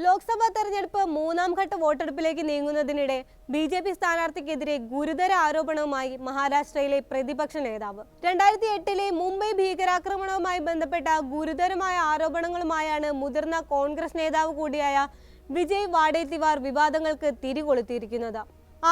ലോക്സഭാ തെരഞ്ഞെടുപ്പ് മൂന്നാം ഘട്ട വോട്ടെടുപ്പിലേക്ക് നീങ്ങുന്നതിനിടെ ബി.ജെ.പി. സ്ഥാനാർത്ഥിക്കെതിരെ ഗുരുതര ആരോപണവുമായി മഹാരാഷ്ട്രയിലെ പ്രതിപക്ഷ നേതാവ്. 2008 മുംബൈ ഭീകരാക്രമണവുമായി ബന്ധപ്പെട്ട ഗുരുതരമായ ആരോപണങ്ങളുമായാണ് മുതിർന്ന കോൺഗ്രസ് നേതാവ് കൂടിയായ വിജയ് വാഡേത്തിവാർ വിവാദങ്ങൾക്ക് തിരികൊളുത്തിയിരിക്കുന്നത്.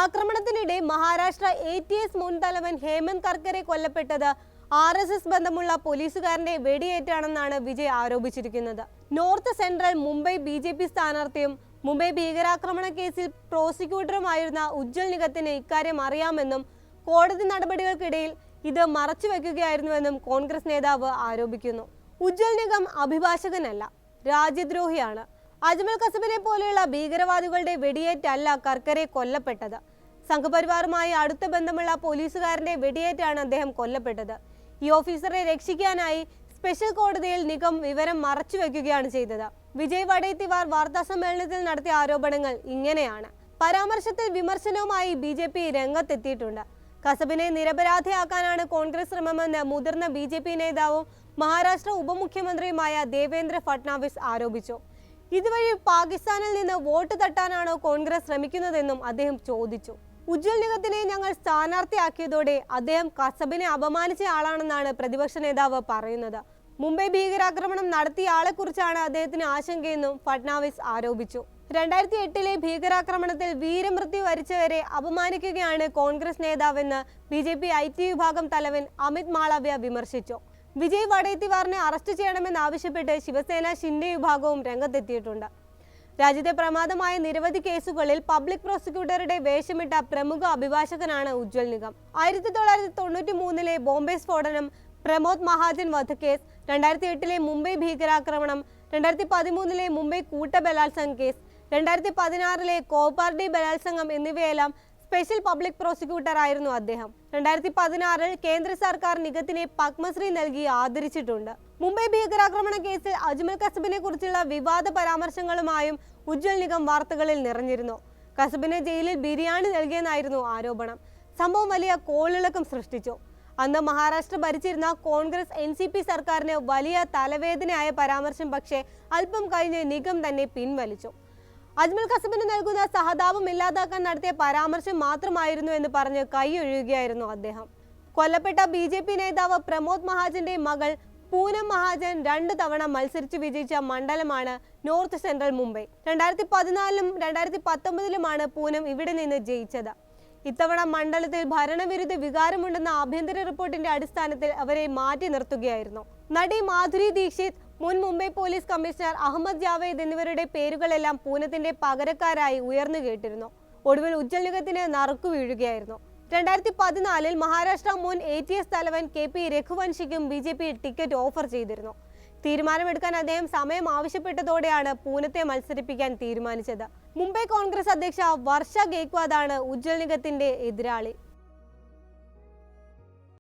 ആക്രമണത്തിനിടെ മഹാരാഷ്ട്ര ATS മുൻ തലവൻ ഹേമന്ത് കർക്കരെ കൊല്ലപ്പെട്ടത് RSS ബന്ധമുള്ള പോലീസുകാരന്റെ വെടിയേറ്റാണെന്നാണ് വിജയ് ആരോപിച്ചിരിക്കുന്നത്. നോർത്ത് സെൻട്രൽ മുംബൈ BJP സ്ഥാനാർത്ഥിയും മുംബൈ ഭീകരാക്രമണ കേസിൽ പ്രോസിക്യൂട്ടറുമായിരുന്ന ഉജ്ജ്വൽ നിഗത്തിന് ഇക്കാര്യം അറിയാമെന്നും കോടതി നടപടികൾക്കിടയിൽ ഇത് മറച്ചുവെക്കുകയായിരുന്നുവെന്നും കോൺഗ്രസ് നേതാവ് ആരോപിക്കുന്നു. ഉജ്ജ്വൽ നിഗം അഭിഭാഷകനല്ല, രാജ്യദ്രോഹിയാണ്. അജ്മൽ കസബിനെ പോലെയുള്ള ഭീകരവാദികളുടെ വെടിയേറ്റല്ല കർക്കരെ കൊല്ലപ്പെട്ടത്. സംഘപരിവാറുമായി അടുത്ത ബന്ധമുള്ള പോലീസുകാരന്റെ വെടിയേറ്റാണ് അദ്ദേഹം കൊല്ലപ്പെട്ടത്. ഈ ഓഫീസറെ രക്ഷിക്കാനായി സ്പെഷ്യൽ കോടതിയിൽ നിഗം വിവരം മറച്ചുവെക്കുകയാണ് ചെയ്തത്. വിജയ് വഡേത്തിവാർ വാർത്താ സമ്മേളനത്തിൽ നടത്തിയ ആരോപണങ്ങൾ ഇങ്ങനെയാണ്. പരാമർശത്തിൽ വിമർശനവുമായി BJP രംഗത്തെത്തിയിട്ടുണ്ട്. കസബിനെ നിരപരാധിയാക്കാനാണ് കോൺഗ്രസ് ശ്രമമെന്ന് മുതിർന്ന BJP നേതാവും മഹാരാഷ്ട്ര ഉപമുഖ്യമന്ത്രിയുമായ ദേവേന്ദ്ര ഫട്നാവിസ് ആരോപിച്ചു. ഇതുവഴി പാകിസ്ഥാനിൽ നിന്ന് വോട്ട് തട്ടാനാണോ കോൺഗ്രസ് ശ്രമിക്കുന്നതെന്നും അദ്ദേഹം ചോദിച്ചു. ഉജ്ജ്വൽ നിഗത്തിനെ ഞങ്ങൾ സ്ഥാനാർത്ഥിയാക്കിയതോടെ അദ്ദേഹം കസബിനെ അപമാനിച്ച ആളാണെന്നാണ് പ്രതിപക്ഷ നേതാവ് പറയുന്നത്. മുംബൈ ഭീകരാക്രമണം നടത്തിയ ആളെക്കുറിച്ചാണ് അദ്ദേഹത്തിന് ആശങ്കയെന്നും ഫട്നാവിസ് ആരോപിച്ചു. 2008 ഭീകരാക്രമണത്തിൽ വീരമൃത്യു വരിച്ചവരെ അപമാനിക്കുകയാണ് കോൺഗ്രസ് നേതാവെന്ന് BJP IT വിഭാഗം തലവൻ അമിത് മാളവ്യ വിമർശിച്ചു. വിജയ് വഡേത്തിവാറിനെ അറസ്റ്റ് ചെയ്യണമെന്നാവശ്യപ്പെട്ട് ശിവസേന ഷിൻഡെ വിഭാഗവും രംഗത്തെത്തിയിട്ടുണ്ട്. രാജ്യത്തെ പ്രമാദമായ നിരവധി കേസുകളിൽ പബ്ലിക് പ്രോസിക്യൂട്ടറുടെ വേഷമിട്ട പ്രമുഖ അഭിഭാഷകനാണ് ഉജ്ജ്വൽ നിഗം. 1993 ബോംബെ സ്ഫോടനം, പ്രമോദ് മഹാജൻ വധക്കേസ്, 2008 മുംബൈ ഭീകരാക്രമണം, 2013 മുംബൈ കൂട്ടബലാത്സംഗ കേസ്, 2016 കോപ്പാർഡി ബലാത്സംഗം എന്നിവയെല്ലാം സ്പെഷ്യൽ പബ്ലിക് പ്രോസിക്യൂട്ടർ ആയിരുന്നു അദ്ദേഹം. 2016 കേന്ദ്ര സർക്കാർ നിഗത്തിനെ പത്മശ്രീ നൽകി ആദരിച്ചിട്ടുണ്ട്. മുംബൈ ഭീകരാക്രമണ കേസിൽ അജ്മൽ കസബിനെ കുറിച്ചുള്ള വിവാദ പരാമർശങ്ങളുമായും ഉജ്ജ്വൽ നിഗം വാർത്തകളിൽ നിറഞ്ഞിരുന്നു. കസബിന് ജയിലിൽ ബിരിയാണി നൽകിയെന്നായിരുന്നു ആരോപണം. സംഭവം വലിയ കോളിളക്കം സൃഷ്ടിച്ചു. അന്ന് മഹാരാഷ്ട്ര ഭരിച്ചിരുന്ന കോൺഗ്രസ് NCP സർക്കാരിന് വലിയ തലവേദനയായ പരാമർശം പക്ഷേ അല്പം കഴിഞ്ഞ് നിഗം തന്നെ പിൻവലിച്ചു. അജ്മൽ കസബിന് നൽകുന്ന സഹതാപം ഇല്ലാതാക്കാൻ നടത്തിയ പരാമർശം മാത്രമായിരുന്നു എന്ന് പറഞ്ഞ് കൈയൊഴിയുകയായിരുന്നു അദ്ദേഹം. കൊല്ലപ്പെട്ട BJP നേതാവ് പ്രമോദ് മഹാജന്റെ മകൾ പൂനം മഹാജൻ 2 തവണ മത്സരിച്ച് വിജയിച്ച മണ്ഡലമാണ് നോർത്ത് സെൻട്രൽ മുംബൈ. 2014 2019 പൂനം ഇവിടെ നിന്ന് ജയിച്ചത്. ഇത്തവണ മണ്ഡലത്തിൽ ഭരണവിരുദ്ധ വികാരമുണ്ടെന്ന ആഭ്യന്തര റിപ്പോർട്ടിന്റെ അടിസ്ഥാനത്തിൽ അവരെ മാറ്റി നിർത്തുകയായിരുന്നു. നടി മാധുരി ദീക്ഷിത്, മുൻ മുംബൈ പോലീസ് കമ്മീഷണർ അഹമ്മദ് ജാവേദ് എന്നിവരുടെ പേരുകളെല്ലാം പൂനത്തിന്റെ പകരക്കാരായി ഉയർന്നു കേട്ടിരുന്നു. ഒടുവിൽ ഉജ്ജ്വൽ നിഗത്തിന് നറുക്കു വീഴുകയായിരുന്നു. 2014 മഹാരാഷ്ട്ര മുൻ ATS തലവൻ KP രഘുവൻഷിക്കും BJP ടിക്കറ്റ് ഓഫർ ചെയ്തിരുന്നു. തീരുമാനമെടുക്കാൻ അദ്ദേഹം സമയം ആവശ്യപ്പെട്ടതോടെയാണ് പൂനത്തെ മത്സരിപ്പിക്കാൻ തീരുമാനിച്ചത്. മുംബൈ കോൺഗ്രസ് അധ്യക്ഷ വർഷ ഗെയ്ക്വാദാണ് ഉജ്ജ്വൽ നിഗത്തിന്റെ എതിരാളി.